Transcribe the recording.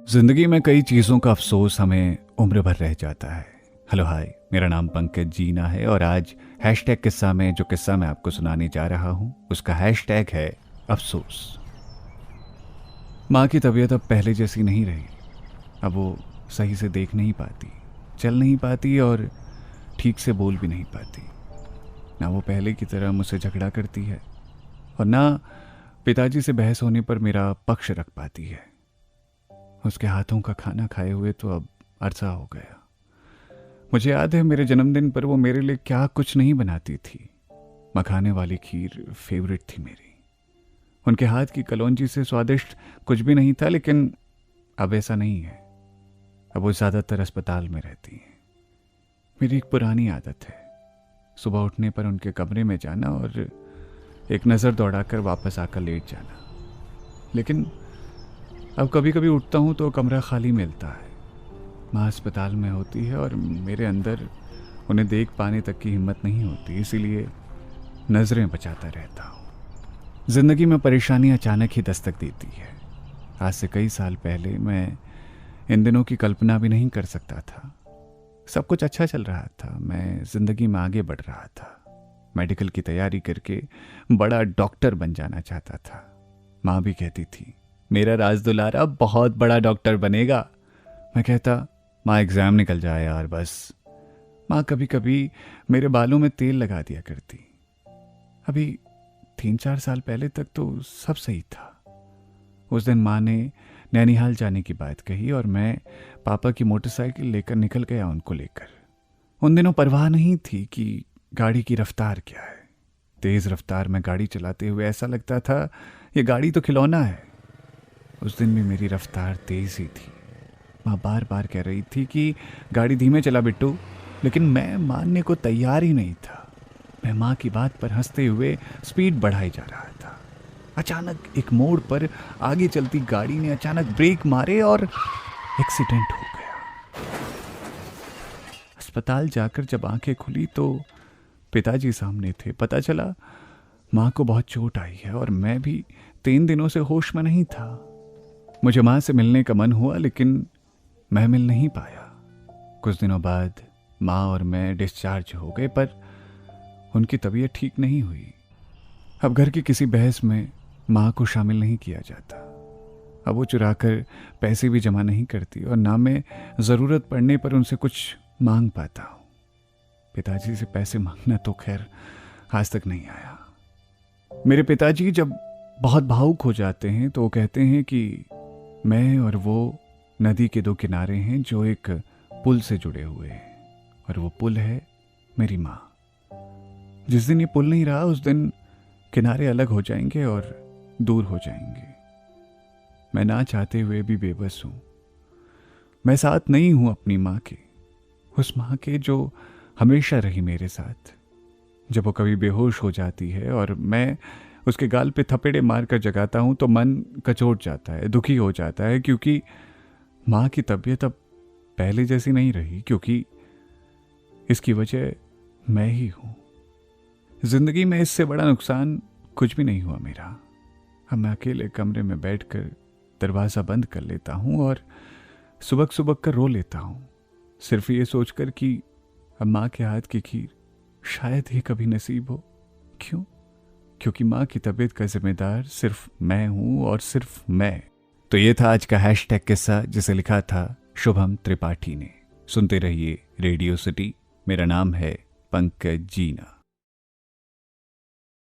जिंदगी में कई चीज़ों का अफसोस हमें उम्र भर रह जाता है। हेलो हाय, मेरा नाम पंकज जीना है और आज हैशटैग किस्सा में जो किस्सा मैं आपको सुनाने जा रहा हूँ उसका हैशटैग है अफसोस। माँ की तबीयत अब पहले जैसी नहीं रही। अब वो सही से देख नहीं पाती, चल नहीं पाती और ठीक से बोल भी नहीं पाती। ना वो पहले की तरह मुझसे झगड़ा करती है और ना पिताजी से बहस होने पर मेरा पक्ष रख पाती है। उसके हाथों का खाना खाए हुए तो अब अरसा हो गया। मुझे याद है मेरे जन्मदिन पर वो मेरे लिए क्या कुछ नहीं बनाती थी। मखाने वाली खीर फेवरेट थी मेरी। उनके हाथ की कलौंजी से स्वादिष्ट कुछ भी नहीं था, लेकिन अब ऐसा नहीं है। अब वो ज़्यादातर अस्पताल में रहती हैं। मेरी एक पुरानी आदत है सुबह उठने पर उनके कमरे में जाना और एक नज़र दौड़ाकर वापस आकर लेट जाना। लेकिन अब कभी कभी उठता हूँ तो कमरा खाली मिलता है। माँ अस्पताल में होती है और मेरे अंदर उन्हें देख पाने तक की हिम्मत नहीं होती, इसीलिए नज़रें बचाता रहता हूँ। ज़िंदगी में परेशानी अचानक ही दस्तक देती है। आज से कई साल पहले मैं इन दिनों की कल्पना भी नहीं कर सकता था। सब कुछ अच्छा चल रहा था, मैं ज़िंदगी में आगे बढ़ रहा था। मेडिकल की तैयारी करके बड़ा डॉक्टर बन जाना चाहता था। माँ भी कहती थी मेरा राज दुलारा बहुत बड़ा डॉक्टर बनेगा। मैं कहता माँ एग्ज़ाम निकल जाए यार बस। माँ कभी कभी मेरे बालों में तेल लगा दिया करती। अभी 3-4 साल पहले तक तो सब सही था। उस दिन माँ ने नैनीहाल जाने की बात कही और मैं पापा की मोटरसाइकिल लेकर निकल गया उनको लेकर। उन दिनों परवाह नहीं थी कि गाड़ी की रफ्तार क्या है। तेज़ रफ्तार में गाड़ी चलाते हुए ऐसा लगता था ये गाड़ी तो खिलौना है। उस दिन भी मेरी रफ्तार तेज़ ही थी। माँ बार बार कह रही थी कि गाड़ी धीमे चला बिट्टू, लेकिन मैं मानने को तैयार ही नहीं था। मैं माँ की बात पर हंसते हुए स्पीड बढ़ाई जा रहा था। अचानक एक मोड़ पर आगे चलती गाड़ी ने अचानक ब्रेक मारे और एक्सीडेंट हो गया। अस्पताल जाकर जब आंखें खुली तो पिताजी सामने थे। पता चला माँ को बहुत चोट आई है और मैं भी 3 दिनों से होश में नहीं था। मुझे माँ से मिलने का मन हुआ, लेकिन मैं मिल नहीं पाया। कुछ दिनों बाद माँ और मैं डिस्चार्ज हो गए, पर उनकी तबीयत ठीक नहीं हुई। अब घर की किसी बहस में माँ को शामिल नहीं किया जाता। अब वो चुराकर पैसे भी जमा नहीं करती और ना मैं ज़रूरत पड़ने पर उनसे कुछ मांग पाता हूँ। पिताजी से पैसे मांगना तो खैर आज तक नहीं आया। मेरे पिताजी जब बहुत भावुक हो जाते हैं तो वो कहते हैं कि मैं और वो नदी के 2 किनारे हैं जो एक पुल से जुड़े हुए हैं, और वो पुल है मेरी माँ। जिस दिन ये पुल नहीं रहा उस दिन किनारे अलग हो जाएंगे और दूर हो जाएंगे। मैं ना चाहते हुए भी बेबस हूँ। मैं साथ नहीं हूँ अपनी माँ के, उस माँ के जो हमेशा रही मेरे साथ। जब वो कभी बेहोश हो जाती है और मैं उसके गाल पे थपेड़े मारकर जगाता हूँ तो मन कचोट जाता है, दुखी हो जाता है, क्योंकि माँ की तबीयत अब पहले जैसी नहीं रही, क्योंकि इसकी वजह मैं ही हूँ। जिंदगी में इससे बड़ा नुकसान कुछ भी नहीं हुआ मेरा। अब मैं अकेले कमरे में बैठकर दरवाज़ा बंद कर लेता हूँ और सुबक सुबक कर रो लेता हूँ, सिर्फ ये सोचकर कि अब माँ के हाथ की खीर शायद ही कभी नसीब हो। क्यों? क्योंकि माँ की तबीयत का जिम्मेदार सिर्फ मैं हूँ और सिर्फ मैं। तो ये था आज का हैशटैग किस्सा, जिसे लिखा था शुभम त्रिपाठी ने। सुनते रहिए रेडियो सिटी। मेरा नाम है पंकज जीना।